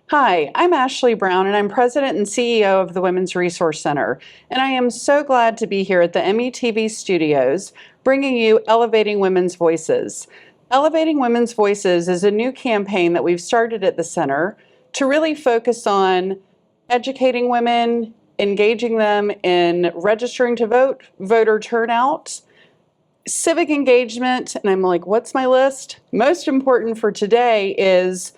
Hi, I'm Ashley Brown, and I'm President and CEO of the Women's Resource Center. And I am so glad to be here at the METV studios, bringing you Elevating Women's Voices. Elevating Women's Voices is a new campaign that we've started at the center to really focus on educating women, engaging them in registering to vote, voter turnout, civic engagement, and I'm like, what's my list? Most important for today is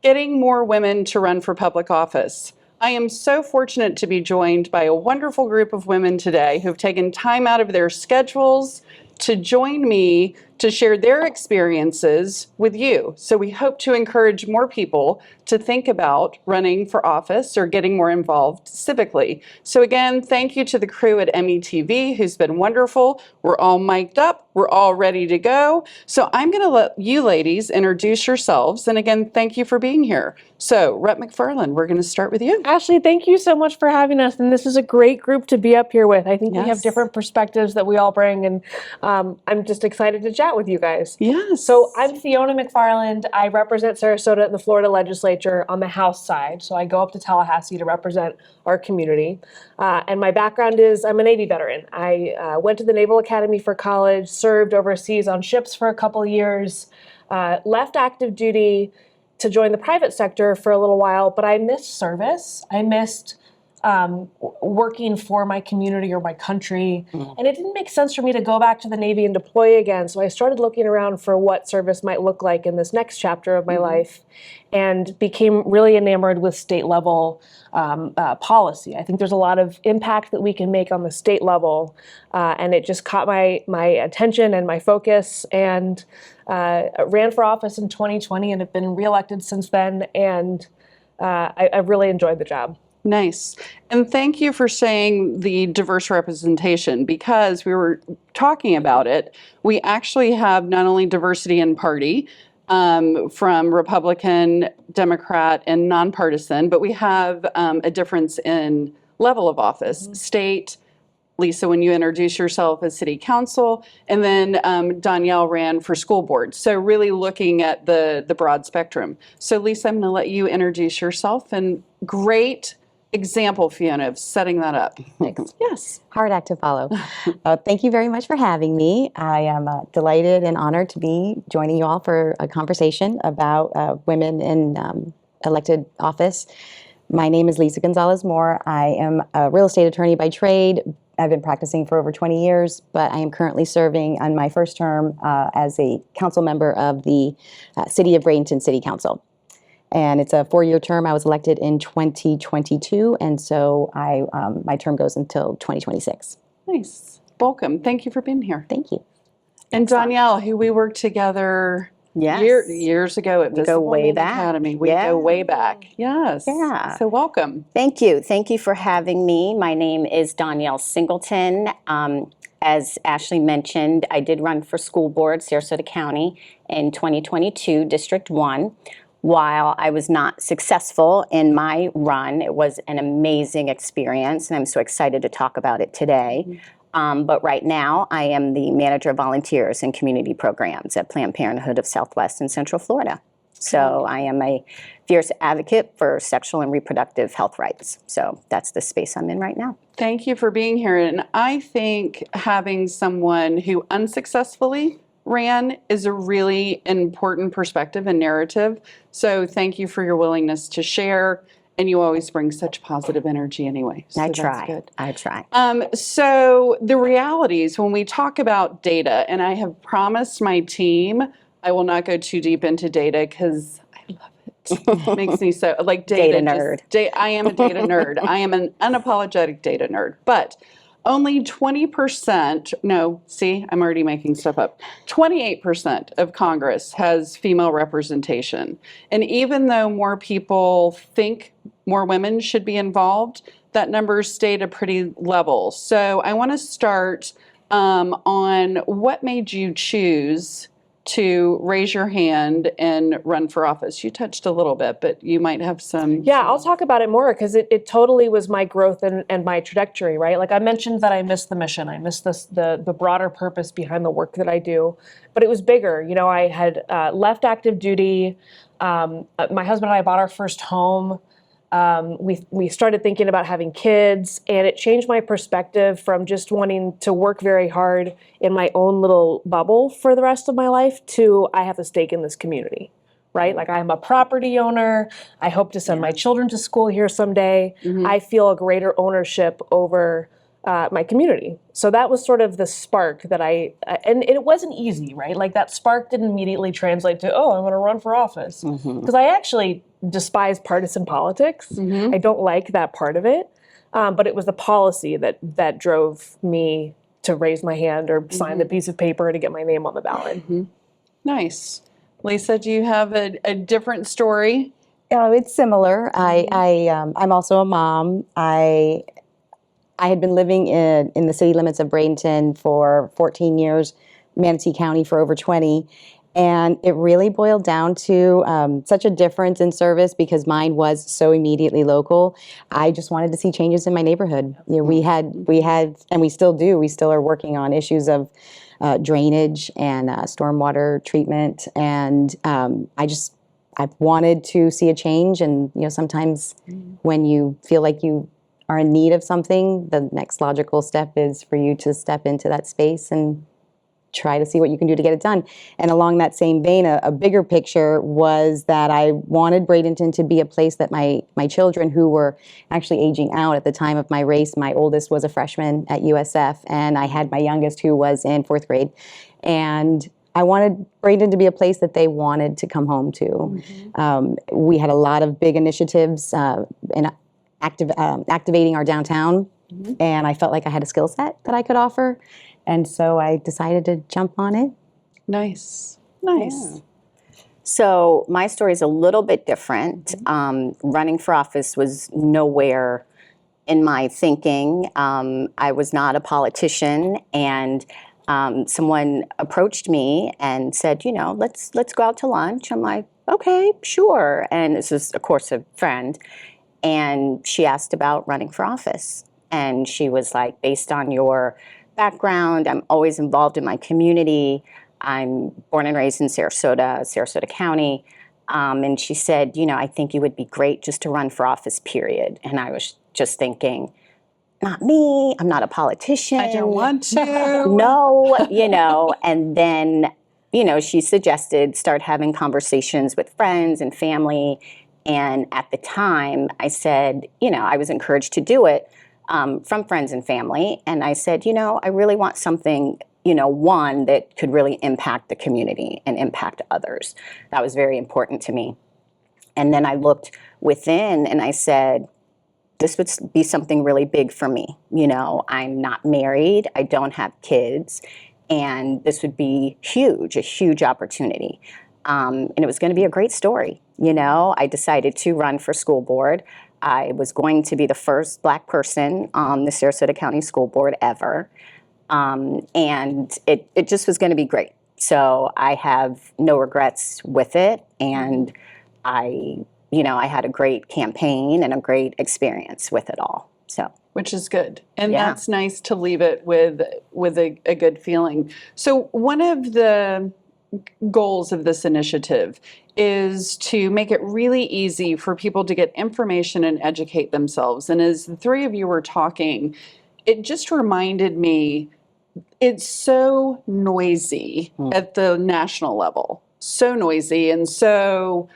getting more women to run for public office. I am so fortunate to be joined by a wonderful group of women today who've taken time out of their schedules to join me to share their experiences with you. So we hope to encourage more people to think about running for office or getting more involved civically. So again, thank you to the crew at METV who's been wonderful. We're all mic'd up. We're all ready to go. So I'm going to let you ladies introduce yourselves. And again, thank you for being here. So Rep. McFarland, we're going to start with you. Ashley, thank you so much for having us. And this is a great group to be up here with. I think we have different perspectives that we all bring. And I'm just excited to chat with you guys. Yes. So I'm Fiona McFarland. I represent Sarasota in the Florida legislature on the House side. So I go up to Tallahassee to represent our community. And my background is I'm a Navy veteran. I went to the Naval Academy for college, served overseas on ships for a couple of years, left active duty to join the private sector for a little while, but I missed service. I missed working for my community or my country. And it didn't make sense for me to go back to the Navy and deploy again. So I started looking around for what service might look like in this next chapter of my life and became really enamored with state level policy. I think there's a lot of impact that we can make on the state level. And it just caught my attention and my focus, and ran for office in 2020 and have been reelected since then. And I've really enjoyed the job. Nice. And thank you for saying the diverse representation, because we were talking about it. We actually have not only diversity in party from Republican, Democrat, and nonpartisan, but we have a difference in level of office, state. Lisa, when you introduce yourself as city council, and then Danielle ran for school board. So really looking at the broad spectrum. So Lisa, I'm going to let you introduce yourself, and great example, Fiona, of setting that up. Thanks. Yes. Hard act to follow. Thank you very much for having me. I am delighted and honored to be joining you all for a conversation about women in elected office. My name is Lisa Gonzalez-Moore. I am a real estate attorney by trade. I've been practicing for over 20 years, but I am currently serving on my first term as a council member of the City of Bradenton City Council. And it's a 4-year term. I was elected in 2022, and so my term goes until 2026. Nice. Welcome. Thank you for being here. Thank you. And Danielle, who we worked together years ago at Visible Women Academy. We go way back. Yes. Yeah. So welcome. Thank you. Thank you for having me. My name is Danielle Singleton. As Ashley mentioned, I did run for school board, Sarasota County, in 2022, District 1. While I was not successful in my run, it was an amazing experience, and I'm so excited to talk about it today. But right now, I am the manager of volunteers and community programs at Planned Parenthood of Southwest and Central Florida. So I am a fierce advocate for sexual and reproductive health rights. So that's the space I'm in right now. Thank you for being here. And I think having someone who unsuccessfully ran is a really important perspective and narrative. So thank you for your willingness to share. And you always bring such positive energy anyway. So I that's try. good. I try. So the realities, when we talk about data, and I have promised my team, I will not go too deep into data because I love it. It makes me so, like data nerd. I am a data nerd. I am an unapologetic data nerd. But only 20%, no, see, I'm already making stuff up. 28% of Congress has female representation. And even though more people think more women should be involved, that number stayed a pretty level. So I want to start on what made you choose to raise your hand and run for office? You touched a little bit, but you might have some. Yeah, I'll talk about it more because it totally was my growth and my trajectory, right? Like I mentioned that I missed the mission. I missed the broader purpose behind the work that I do. But it was bigger. You know, I had left active duty. My husband and I bought our first home. We started thinking about having kids, and it changed my perspective from just wanting to work very hard in my own little bubble for the rest of my life to I have a stake in this community, right? Like I'm a property owner. I hope to send my children to school here someday. I feel a greater ownership over my community. So that was sort of the spark that and it wasn't easy, right? Like that spark didn't immediately translate to, oh, I'm going to run for office. Because I actually despise partisan politics. I don't like that part of it. But it was the policy that drove me to raise my hand or sign the piece of paper to get my name on the ballot. Nice. Lisa, do you have a different story? Oh, it's similar. I'm also a mom. I had been living in the city limits of Bradenton for 14 years, Manatee County for over 20. And it really boiled down to such a difference in service because mine was so immediately local. I just wanted to see changes in my neighborhood. You know, we had, and we still do. We still are working on issues of drainage and stormwater treatment. And I wanted to see a change. And you know, sometimes when you feel like you are in need of something, the next logical step is for you to step into that space and try to see what you can do to get it done. And along that same vein, a bigger picture was that I wanted Bradenton to be a place that my children who were actually aging out at the time of my race, my oldest was a freshman at USF, and I had my youngest who was in 4th grade. And I wanted Bradenton to be a place that they wanted to come home to. We had a lot of big initiatives in activating our downtown, and I felt like I had a skill set that I could offer. And so I decided to jump on it. Nice. Yeah. So my story is a little bit different. Running for office was nowhere in my thinking. I was not a politician, and someone approached me and said, you know, let's go out to lunch. I'm like, okay, sure. And this is, of course, a friend. And she asked about running for office. And she was like, based on your background, I'm always involved in my community. I'm born and raised in Sarasota County. And she said, you know, I think you would be great just to run for office, period. And I was just thinking, not me, I'm not a politician. I don't want to. No, you know, and then, you know, she suggested start having conversations with friends and family. And at the time, I said, you know, I was encouraged to do it from friends and family. And I said, you know, I really want something, you know, one that could really impact the community and impact others. That was very important to me. And then I looked within and I said, this would be something really big for me. You know, I'm not married, I don't have kids, and this would be huge, a huge opportunity. And it was going to be a great story. You know, I decided to run for school board. I was going to be the first Black person on the Sarasota County School Board ever. And it just was going to be great. So I have no regrets with it. And I had a great campaign and a great experience with it all. So, which is good. And Yeah. that's nice to leave it with a good feeling. So one of the goals of this initiative is to make it really easy for people to get information and educate themselves. And as the three of you were talking, it just reminded me, it's so noisy at the national level, so noisy and so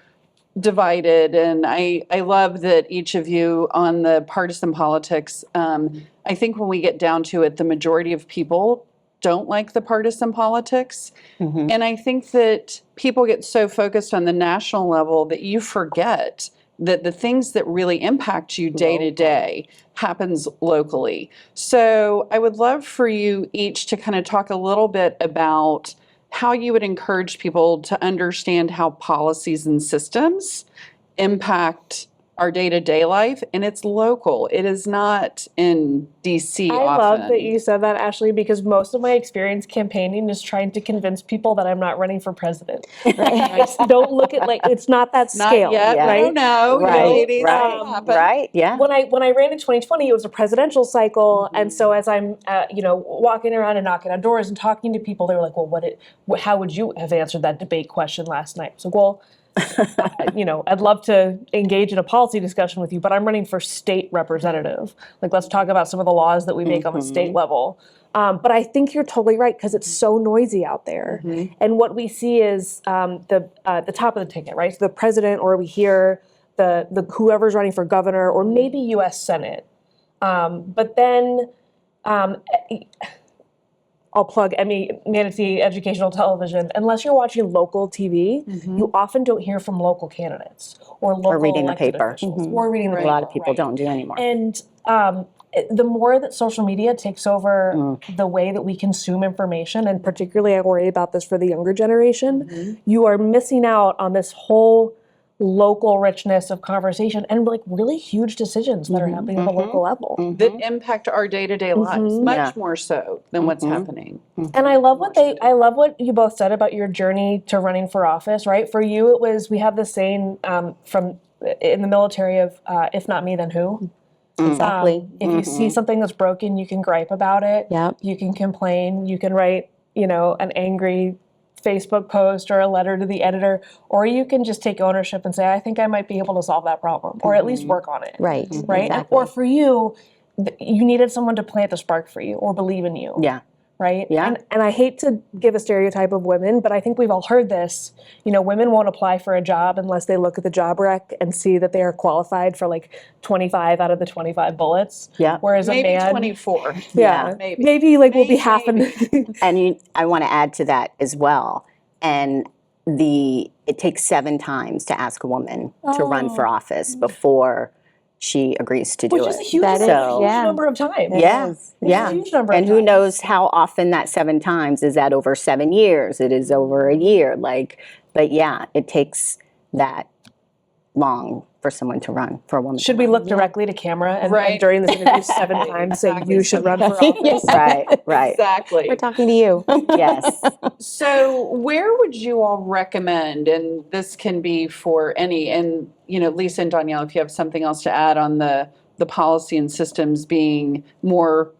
divided. And I love that each of you on the partisan politics, I think when we get down to it, the majority of people don't like the partisan politics. And I think that people get so focused on the national level that you forget that the things that really impact you day to day happens locally. So I would love for you each to kind of talk a little bit about how you would encourage people to understand how policies and systems impact our day-to-day life, and it's local. It is not in DC I often. love that you said that, Ashley, because most of my experience campaigning is trying to convince people that I'm not running for president. Right? So don't look at it's not that Not scale, yet. Yeah. I right? don't know. Right, Ladies, right, it'll happen. right, yeah. When I ran in 2020, it was a presidential cycle, and so as I'm walking around and knocking on doors and talking to people, they were like, "Well, how would you have answered that debate question last night?" So, well, I'd love to engage in a policy discussion with you, but I'm running for state representative. Like, let's talk about some of the laws that we make on the state level. But I think you're totally right because it's so noisy out there. And what we see is the top of the ticket, right? So the president, or we hear the whoever's running for governor, or maybe U.S. Senate. But then I'll plug Manatee Educational Television. Unless you're watching local TV, you often don't hear from local candidates or local reading the elected paper. officials, or reading the A paper. lot of people don't do anymore. And the more that social media takes over the way that we consume information, and particularly I worry about this for the younger generation, you are missing out on this whole local richness of conversation and like really huge decisions that are happening at the local level. That impact our day-to-day lives much Yeah. more so than what's happening. And I love what you both said about your journey to running for office, right? For you, it was, we have this saying from in the military of if not me, then who? Exactly. If you see something that's broken, you can gripe about it. Yep. You can complain. You can write, an angry Facebook post or a letter to the editor, or you can just take ownership and say, I think I might be able to solve that problem, or at least work on it. Right. Right. Exactly. Or for you, you needed someone to plant the spark for you or believe in you. Yeah. Right? Yeah. And I hate to give a stereotype of women, but I think we've all heard this. Women won't apply for a job unless they look at the job rec and see that they are qualified for like 25 out of the 25 bullets. Yeah. Whereas Maybe a man, 24. yeah, maybe. maybe like we'll be half an. And I want to add to that as well. And it takes 7 times to ask a woman to run for office before she agrees to do Which it. is a huge, That is- huge yeah. number of times. Yeah, is. yeah. a huge number of And who times. knows how often that 7 times is that over 7 years? It is over a year. But yeah, it takes that long for someone to run, for a woman. Should to we run. look directly to camera and Right. during this interview 7 times say you should run for office? Right. Exactly. We're talking to you. Yes. So where would you all recommend, and this can be for any, and Lisa and Danielle, if you have something else to add on the policy and systems being more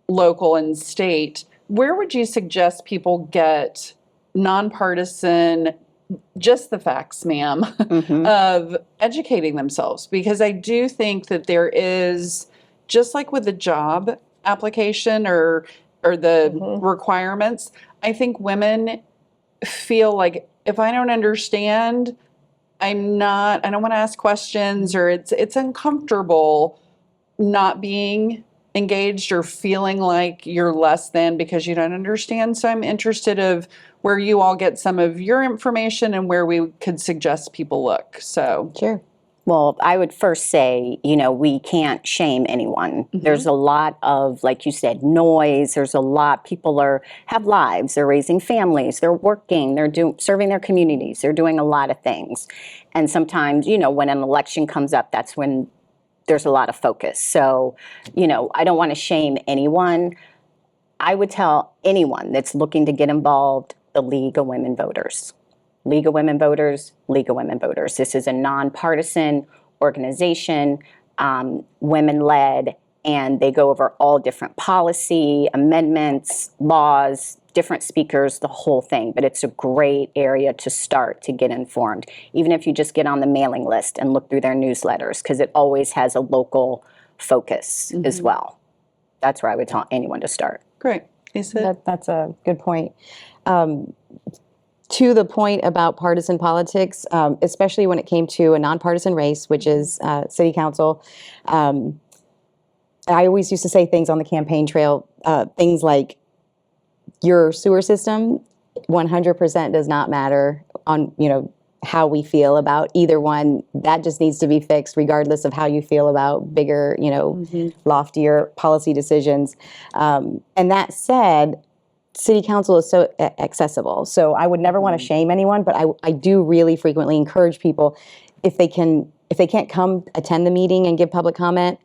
local and state, where would you suggest people get nonpartisan, just the facts, ma'am, of educating themselves? Because I do think that there is, just like with the job application or the requirements, I think women feel like if I don't understand, I don't want to ask questions, or it's uncomfortable not being engaged or feeling like you're less than because you don't understand. So I'm interested of where you all get some of your information and where we could suggest people look. So Sure. Well, I would first say, we can't shame anyone. There's a lot of, like you said, noise. There's a lot. People have lives. They're raising families. They're working. They're serving their communities. They're doing a lot of things. And sometimes, when an election comes up, that's when there's a lot of focus. So, I don't want to shame anyone. I would tell anyone that's looking to get involved, the League of Women Voters. League of Women Voters, League of Women Voters. This is a nonpartisan organization, women-led, and they go over all different policy, amendments, laws, different speakers, the whole thing. But it's a great area to start to get informed, even if you just get on the mailing list and look through their newsletters, because it always has a local focus as well. That's where I would tell anyone to start. great. Lisa? That's a good point. To the point about partisan politics, especially when it came to a nonpartisan race, which is city council, I always used to say things on the campaign trail, things like your sewer system 100% does not matter on, how we feel about either one. That just needs to be fixed regardless of how you feel about bigger, loftier policy decisions. And that said, city council is so accessible. So I would never want to shame anyone, but I do really frequently encourage people, if they can if they can't come attend the meeting and give public comment,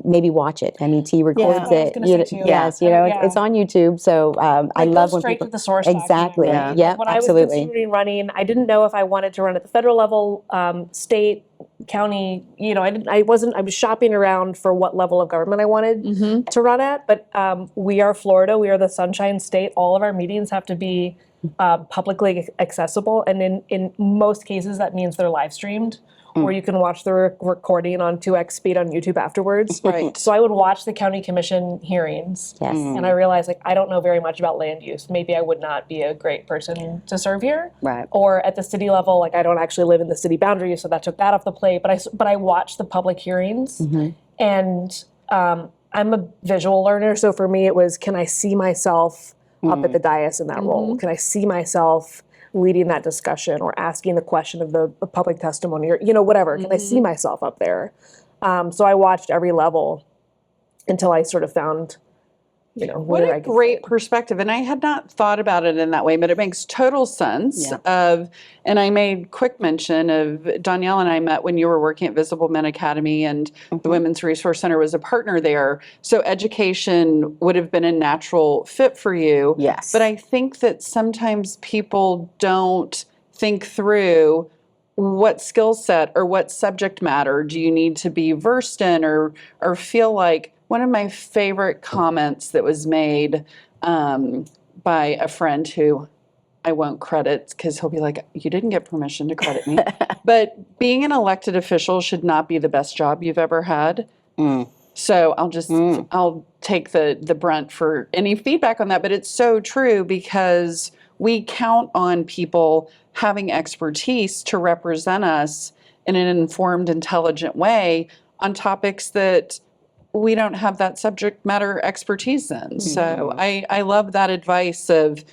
maybe watch it. MET records what I was it. gonna say too. Yes, Yeah. it's on YouTube. So I Like, love go when straight people to the source exactly. document, right? Yep, When I was absolutely. considering running, I didn't know if I wanted to run at the federal level, state, county. I was shopping around for what level of government I wanted to run at. But we are Florida. We are the Sunshine State. All of our meetings have to be publicly accessible, and in most cases that means they're live streamed. Or you can watch the recording on 2x speed on YouTube afterwards. Right. So I would watch the county commission hearings, Yes. and I realized, like, I don't know very much about land use. Maybe I would not be a great person to serve here. Right. Or at the city level, like, I don't actually live in the city boundaries, so that took that off the plate. But I watched the public hearings, and I'm a visual learner, so for me it was, can I see myself up at the dais in that role? Can I see myself leading that discussion or asking the question of the public testimony, or whatever? Can I see myself up there? So I watched every level until I sort of found What where a I could great fit. perspective. And I had not thought about it in that way, but it makes total sense and I made quick mention of Danielle and I met when you were working at Visible Men Academy, and the Women's Resource Center was a partner there. So education would have been a natural fit for you. Yes. But I think that sometimes people don't think through what skill set or what subject matter do you need to be versed in, or feel like one of my favorite comments that was made by a friend who I won't credit because he'll be like, you didn't get permission to credit me. But being an elected official should not be the best job you've ever had. So I'll take the brunt for any feedback on that. But it's so true, because we count on people having expertise to represent us in an informed, intelligent way on topics that we don't have that subject matter expertise in. So I love that advice of,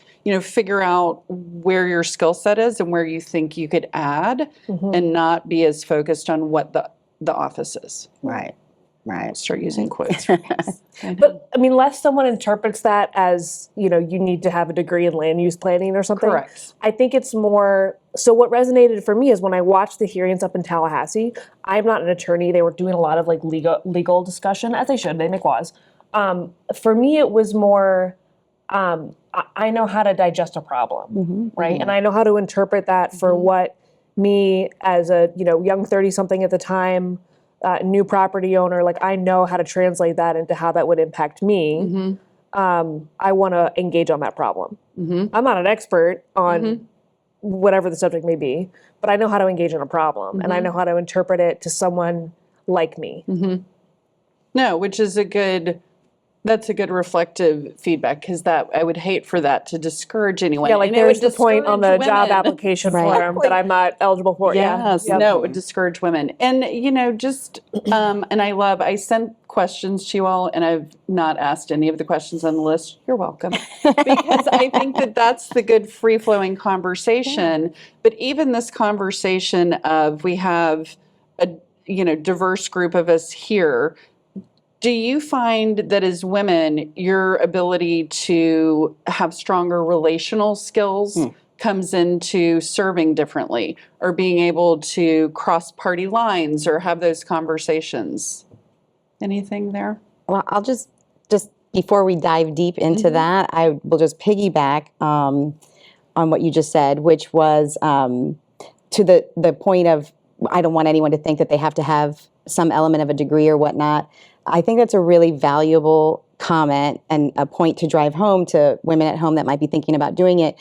figure out where your skill set is and where you think you could add, and not be as focused on what the office is. Right. Start using quotes. But I mean, unless someone interprets that as, you need to have a degree in land use planning or something. Correct. I think it's more, so what resonated for me is when I watched the hearings up in Tallahassee. I'm not an attorney. They were doing a lot of like legal discussion, as they should. They make laws. For me, it was more, I know how to digest a problem, right? And I know how to interpret that for what me as a, young 30-something at the time, new property owner, like, I know how to translate that into how that would impact me. I want to engage on that problem. I'm not an expert on whatever the subject may be, but I know how to engage in a problem, and I know how to interpret it to someone like me. No, which is that's a good reflective feedback, because that I would hate for that to discourage anyone. Yeah, like, And it there's would the point on the discourage job women. application form that I'm not eligible for. Yes, Yeah. no, it would discourage women. And, and I sent questions to you all, and I've not asked any of the questions on the list. You're welcome. Because I think that that's the good free-flowing conversation. But even this conversation of, we have a, diverse group of us here, do you find that as women, your ability to have stronger relational skills comes into serving differently, or being able to cross party lines or have those conversations? Anything there? Well, I'll just before we dive deep into that, I will just piggyback on what you just said, which was to the point of, I don't want anyone to think that they have to have some element of a degree or whatnot. I think that's a really valuable comment and a point to drive home to women at home that might be thinking about doing it.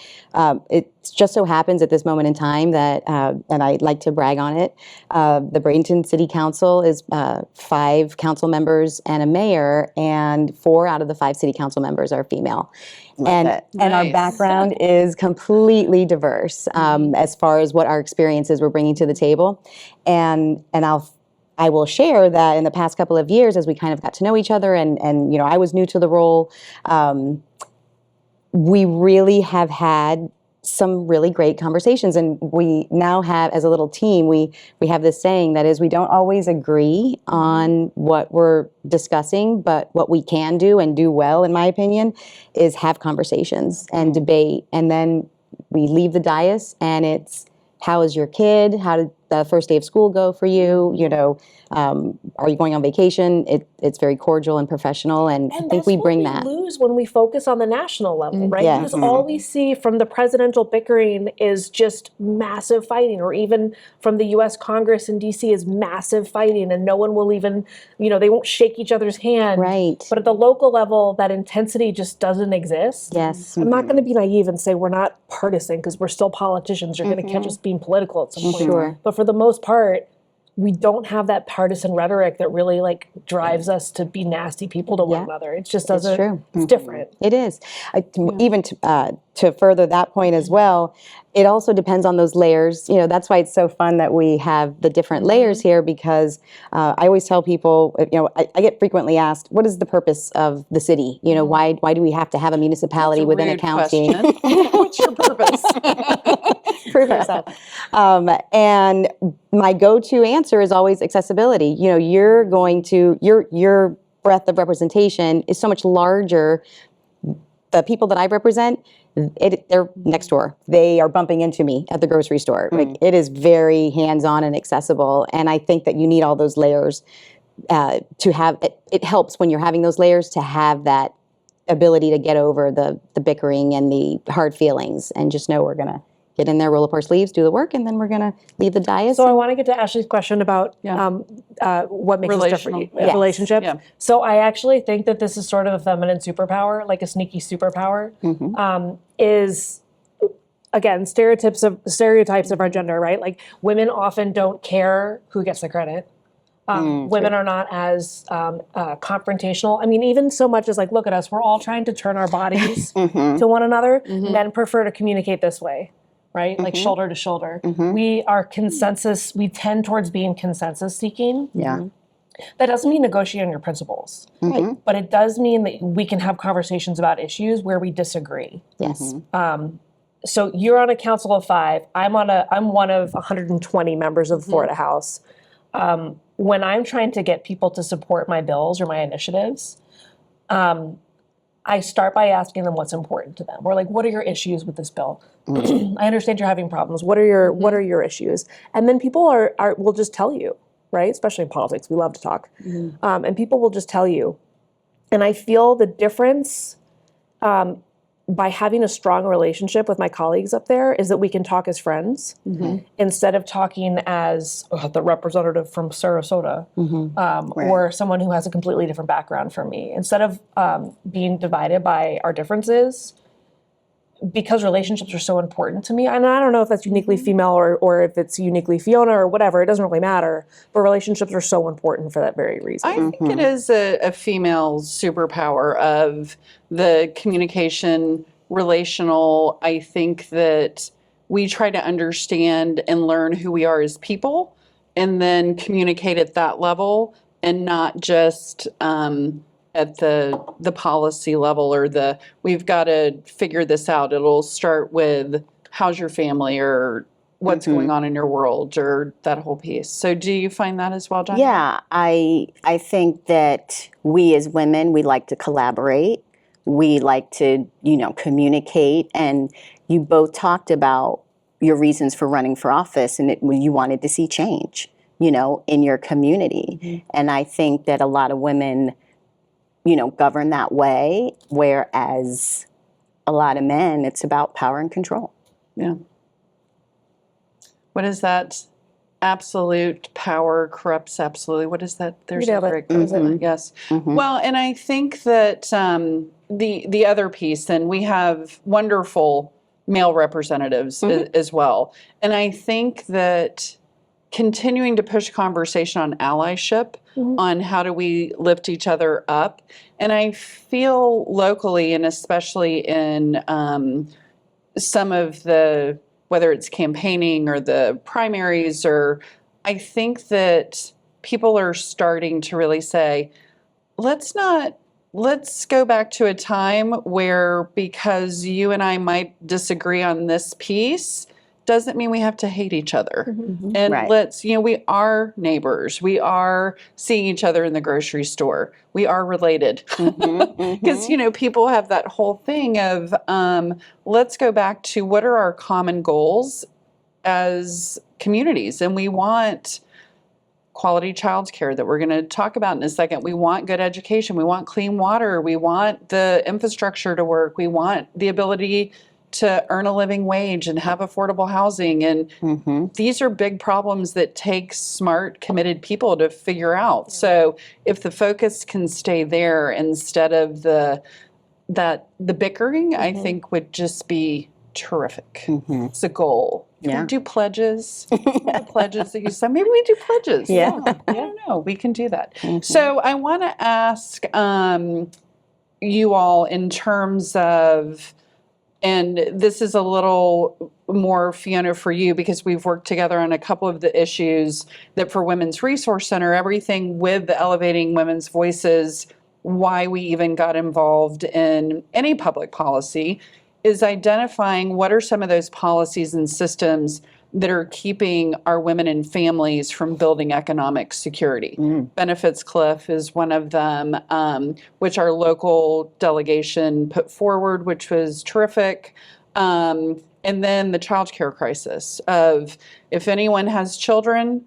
It just so happens at this moment in time that, and I'd like to brag on it, the Bradenton City Council is 5 council members and a mayor, and 4 out of the 5 city council members are female. And our Nice. background is completely diverse as far as what our experiences we're bringing to the table. And I will share that in the past couple of years, as we kind of got to know each other, and I was new to the role, we really have had some really great conversations. And we now have, as a little team, we have this saying that is, we don't always agree on what we're discussing, but what we can do and do well, in my opinion, is have conversations and debate. And then we leave the dais, and it's, how is your kid? the first day of school go for you? You know, are you going on vacation? It's very cordial and professional, and I And think that's we what bring we that. lose when we focus on the national level, right? Yeah. Because all we see from the presidential bickering is just massive fighting, or even from the U.S. Congress in D.C. is massive fighting, and no one will even, you know, they won't shake each other's hand. Right. But at the local level, that intensity just doesn't exist. Yes. I'm not going to be naive and say we're not partisan, because we're still politicians. You're going to catch us being political at some point. Sure. But for the most part, we don't have that partisan rhetoric that really like drives us to be nasty people to one Yeah. another. It just doesn't. true. It's different. It is. Even to further that point as well, it also depends on those layers. You know, that's why it's so fun that we have the different layers here, because I always tell people, you know, I get frequently asked, what is the purpose of the city? You know, why do we have to have a municipality That's a within a rude county? question. What's your purpose? Prove yourself. And my go-to answer is always accessibility. You know, you're going to, your breadth of representation is so much larger. The people that I represent, they're next door. They are bumping into me at the grocery store. Like, it is very hands-on and accessible. And I think that you need all those layers to have, it helps when you're having those layers to have that ability to get over the bickering and the hard feelings, and just know we're going to get in there, roll up our sleeves, do the work, and then we're going to leave the dais. So I want to get to Ashley's question about what makes us different relationships. Yeah. So I actually think that this is sort of a feminine superpower, like a sneaky superpower. Is again stereotypes of our gender, right? Like, women often don't care who gets the credit. Women are not as confrontational. I mean, even so much as like, look at us, we're all trying to turn our bodies to one another. Men prefer to communicate this way, right? Like shoulder to shoulder. We are consensus, we tend towards being consensus seeking. Yeah. That doesn't mean negotiating your principles, but it does mean that we can have conversations about issues where we disagree. Yes. So you're on a council of 5. I'm one of 120 members of the Florida House. When I'm trying to get people to support my bills or my initiatives, I start by asking them what's important to them. We're like, what are your issues with this bill? I understand you're having problems. What are your issues? And then people will just tell you, right? Especially in politics, we love to talk. And people will just tell you. And I feel the difference by having a strong relationship with my colleagues up there is that we can talk as friends instead of talking as the representative from Sarasota or someone who has a completely different background from me. Instead of being divided by our differences, because relationships are so important to me, and I don't know if that's uniquely female or if it's uniquely Fiona or whatever, it doesn't really matter, but relationships are so important for that very reason. I think it is a female superpower of the communication, relational. I think that we try to understand and learn who we are as people and then communicate at that level, and not just at the policy level or we've got to figure this out. It'll start with how's your family or what's going on in your world or that whole piece. So do you find that as well, John? Yeah, I think that we as women, we like to collaborate. We like to, communicate. And you both talked about your reasons for running for office, and you wanted to see change, in your community. And I think that a lot of women, govern that way, whereas a lot of men, it's about power and control. Yeah. What is that? Absolute power corrupts absolutely. What is that? There's a great quote. Yes. Well, and I think that the other piece, then we have wonderful male representatives as well. And I think that continuing to push conversation on allyship, on how do we lift each other up. And I feel locally, and especially in some of the, whether it's campaigning or the primaries, or I think that people are starting to really say, let's go back to a time where, because you and I might disagree on this piece, doesn't mean we have to hate each other. And let's, we are neighbors. We are seeing each other in the grocery store. We are related. Because, people have that whole thing of, let's go back to what are our common goals as communities, and we want quality childcare that we're going to talk about in a second. We want good education. We want clean water. We want the infrastructure to work. We want the ability to earn a living wage and have affordable housing. And these are big problems that take smart, committed people to figure out. So if the focus can stay there instead of the bickering, I think would just be terrific. It's a goal. Can we do pledges? Pledges that you said. Maybe we do pledges. Yeah. I don't know. We can do that. So I want to ask you all in terms of, and this is a little more, Fiona, for you, because we've worked together on a couple of the issues that for Women's Resource Center, everything with the Elevating Women's Voices, why we even got involved in any public policy, is identifying what are some of those policies and systems that are keeping our women and families from building economic security. Benefits cliff is one of them, which our local delegation put forward, which was terrific. And then the child care crisis of if anyone has children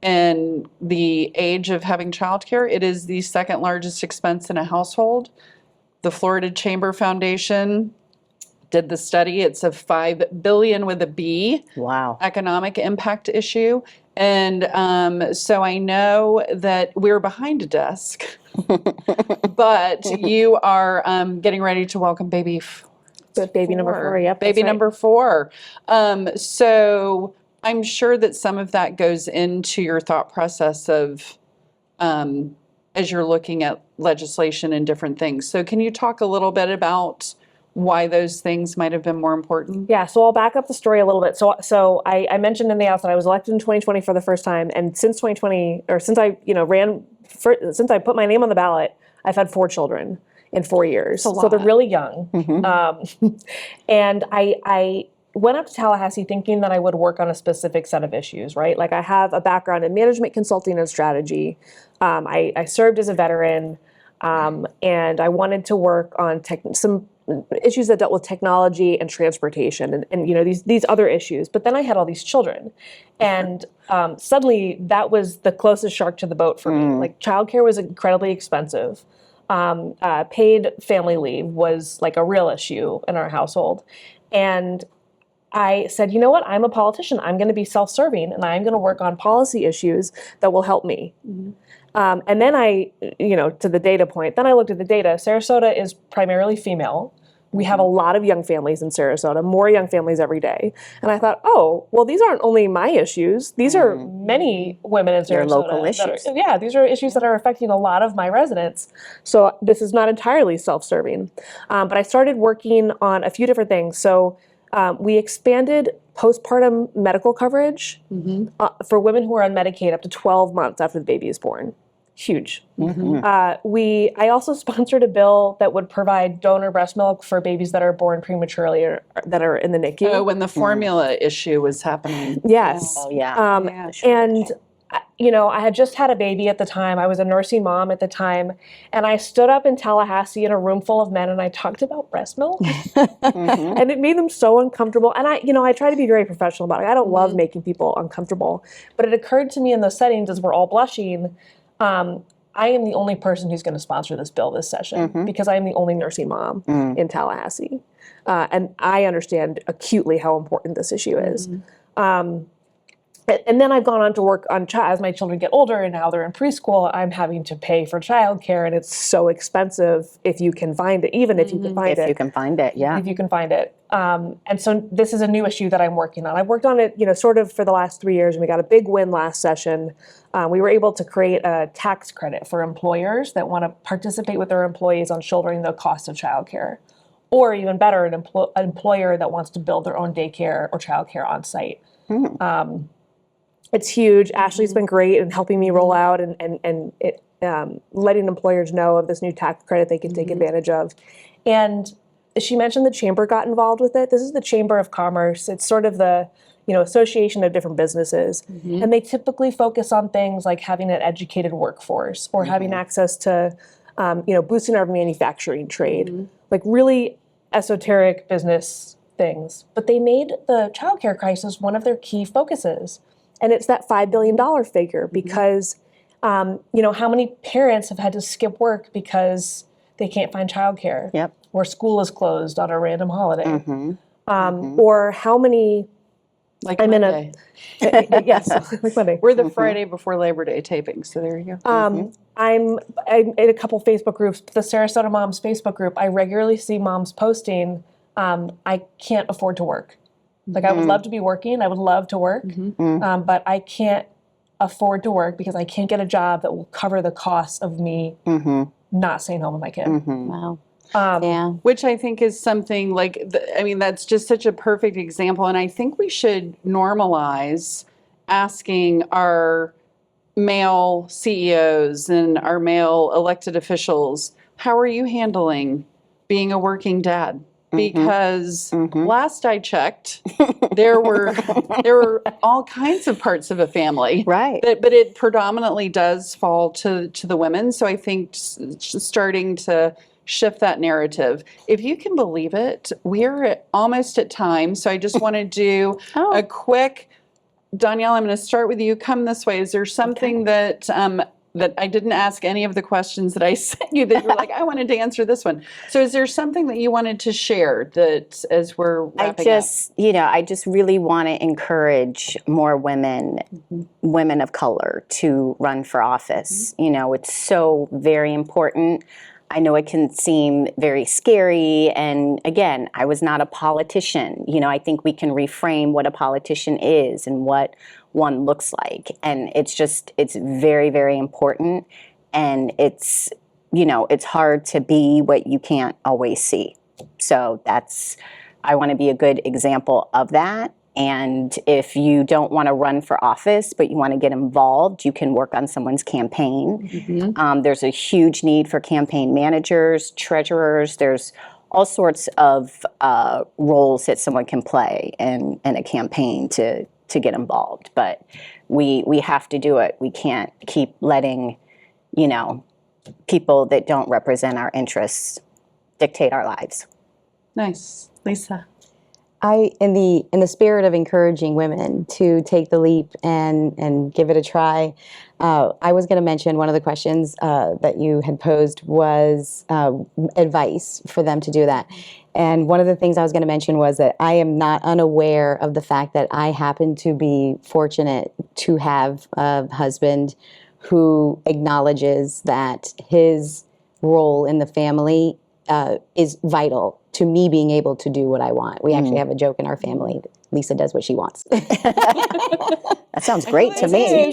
and the age of having child care, it is the second largest expense in a household. The Florida Chamber Foundation did the study. It's a $5 billion with a B economic impact issue. And so I know that we're behind a desk, but you are getting ready to welcome baby number 4, yep. Baby number 4. So I'm sure that some of that goes into your thought process of as you're looking at legislation and different things. So can you talk a little bit about why those things might have been more important? Yeah, so I'll back up the story a little bit. So I mentioned in the outset I was elected in 2020 for the first time, and since 2020, or since I since I put my name on the ballot, I've had 4 children in 4 years. So they're really young. And I went up to Tallahassee thinking that I would work on a specific set of issues, right? Like I have a background in management consulting and strategy. I served as a veteran, and I wanted to work on some issues that dealt with technology and transportation and you know, these other issues. But then I had all these children, and suddenly that was the closest shark to the boat for me. Like childcare was incredibly expensive. Paid family leave was like a real issue in our household. And I said, you know what, I'm a politician. I'm going to be self-serving, and I'm going to work on policy issues that will help me. And then to the data point, then I looked at the data. Sarasota is primarily female. We have a lot of young families in Sarasota, more young families every day. And I thought, oh, well, these aren't only my issues. These are many women in Sarasota. Your local issues. These are issues that are affecting a lot of my residents. So this is not entirely self-serving. But I started working on a few different things. So we expanded postpartum medical coverage for women who are on Medicaid up to 12 months after the baby is born. Huge. I also sponsored a bill that would provide donor breast milk for babies that are born prematurely or that are in the NICU. Oh, when the formula issue was happening. Yes. Oh, yeah. And I had just had a baby at the time. I was a nursing mom at the time. And I stood up in Tallahassee in a room full of men and I talked about breast milk. And it made them so uncomfortable. And I try to be very professional about it. I don't love making people uncomfortable. But it occurred to me in those settings as we're all blushing, I am the only person who's going to sponsor this bill this session because I am the only nursing mom in Tallahassee. And I understand acutely how important this issue is. And then I've gone on to work on as my children get older and now they're in preschool, I'm having to pay for childcare, and it's so expensive if you can find it, even if you can find it. If you can find it, yeah. If you can find it. And so this is a new issue that I'm working on. I've worked on it, sort of for the last 3 years, and we got a big win last session. We were able to create a tax credit for employers that want to participate with their employees on shouldering the cost of childcare. Or even better, an employer that wants to build their own daycare or childcare on site. It's huge. Ashley's been great in helping me roll out and letting employers know of this new tax credit they can take advantage of. And she mentioned the chamber got involved with it. This is the Chamber of Commerce. It's sort of the association of different businesses. And they typically focus on things like having an educated workforce or having access to, boosting our manufacturing trade, like really esoteric business things. But they made the childcare crisis one of their key focuses. And it's that $5 billion figure because, you know, how many parents have had to skip work because they can't find childcare? Yep. Or school is closed on a random holiday. Or how many, Like I'm in Monday. yes, like Monday. We're the Friday before Labor Day taping, so there you go. I'm in a couple Facebook groups, the Sarasota Moms Facebook group. I regularly see moms posting, I can't afford to work. Like I would love to be working, I would love to work, but I can't afford to work because I can't get a job that will cover the costs of me not staying home with my kid. Wow. Which I think is something like, I mean, that's just such a perfect example. And I think we should normalize asking our male CEOs and our male elected officials, how are you handling being a working dad? Because last I checked, there were all kinds of parts of a family, Right. but it predominantly does fall to the women. So I think starting to shift that narrative. If you can believe it, we're almost at time. So I just want to do a quick, Danielle, I'm going to start with you. Come this way. Is there something that that I didn't ask any of the questions that I sent you that you're like, I wanted to answer this one? So is there something that you wanted to share that as we're wrapping up? You know, I just really want to encourage more women, women of color, to run for office. You know, it's so very important. I know it can seem very scary. And again, I was not a politician. You know, I think we can reframe what a politician is and what one looks like. And it's very, very important. And it's, you know, it's hard to be what you can't always see. So I want to be a good example of that. And if you don't want to run for office, but you want to get involved, you can work on someone's campaign. There's a huge need for campaign managers, treasurers. There's all sorts of roles that someone can play in a campaign to get involved. But we have to do it. We can't keep letting, you know, people that don't represent our interests dictate our lives. Nice. Lisa. In the spirit of encouraging women to take the leap and give it a try, I was going to mention one of the questions that you had posed was advice for them to do that. And one of the things I was going to mention was that I am not unaware of the fact that I happen to be fortunate to have a husband who acknowledges that his role in the family is vital to me being able to do what I want. We actually have a joke in our family. Lisa does what she wants. That sounds great to me.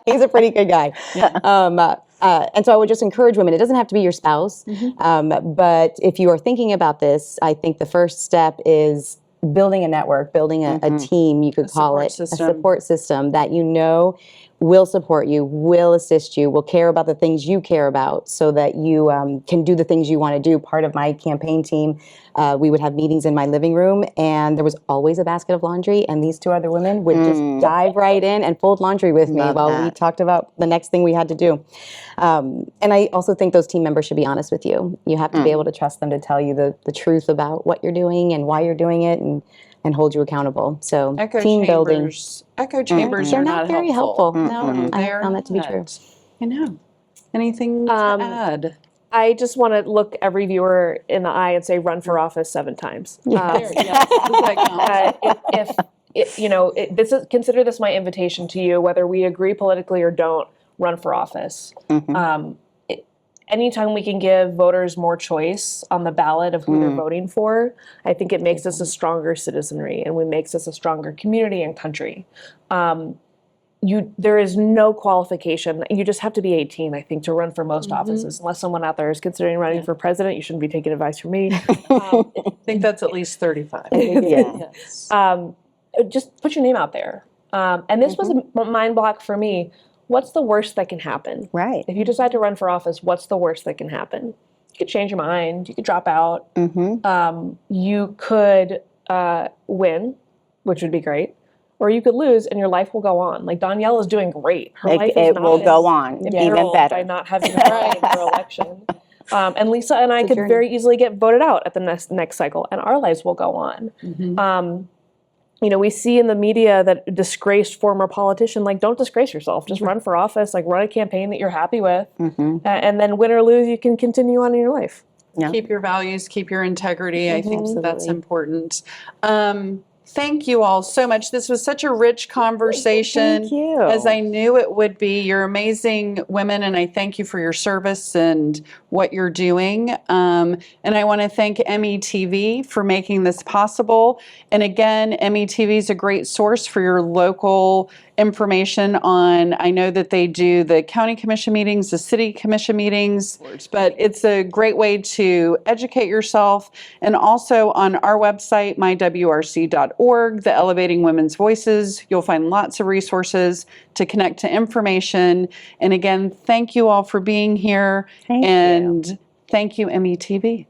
He's a pretty good guy. And so I would just encourage women, it doesn't have to be your spouse, but if you are thinking about this, I think the first step is building a network, building a team, you could call it, a support system that you know will support you, will assist you, will care about the things you care about so that you can do the things you want to do. Part of my campaign team, we would have meetings in my living room and there was always a basket of laundry and these two other women would just dive right in and fold laundry with me while we talked about the next thing we had to do. And I also think those team members should be honest with you. You have to be able to trust them to tell you the truth about what you're doing and why you're doing it and hold you accountable. So team building. Echo chambers They're are not very helpful. No, I they're found that to be true. not. I know. Anything to add? I just want to look every viewer in the eye and say, run for office 7 times. Consider this my invitation to you, whether we agree politically or don't, run for office. Anytime we can give voters more choice on the ballot of who they're voting for, I think it makes us a stronger citizenry and it makes us a stronger community and country. There is no qualification. You just have to be 18, I think, to run for most offices. Unless someone out there is considering running for president, you shouldn't be taking advice from me. I think that's at least 35. Yes. Just put your name out there. And this was a mind block for me. What's the worst that can happen? Right. If you decide to run for office, what's the worst that can happen? You could change your mind. You could drop out. You could win, which would be great. Or you could lose and your life will go on. Like Danielle is doing great. Her life is not will go on even better by not having her run in her election. And Lisa and I could very easily get voted out at the next cycle, and our lives will go on. we see in the media that a disgraced former politician, like, don't disgrace yourself. Just run for office, like, run a campaign that you're happy with. And then win or lose, you can continue on in your life. Yeah. Keep your values, keep your integrity. I think that's Absolutely. important. Thank you all so much. This was such a rich conversation. Thank you. As I knew it would be. You're amazing women, and I thank you for your service and what you're doing. And I want to thank METV for making this possible. And again, METV is a great source for your local information on, I know that they do the county commission meetings, the city commission meetings, but it's a great way to educate yourself. And also on our website, mywrc.org, the Elevating Women's Voices, you'll find lots of resources to connect to information. And again, thank you all for being here. Thank you. And thank you, METV.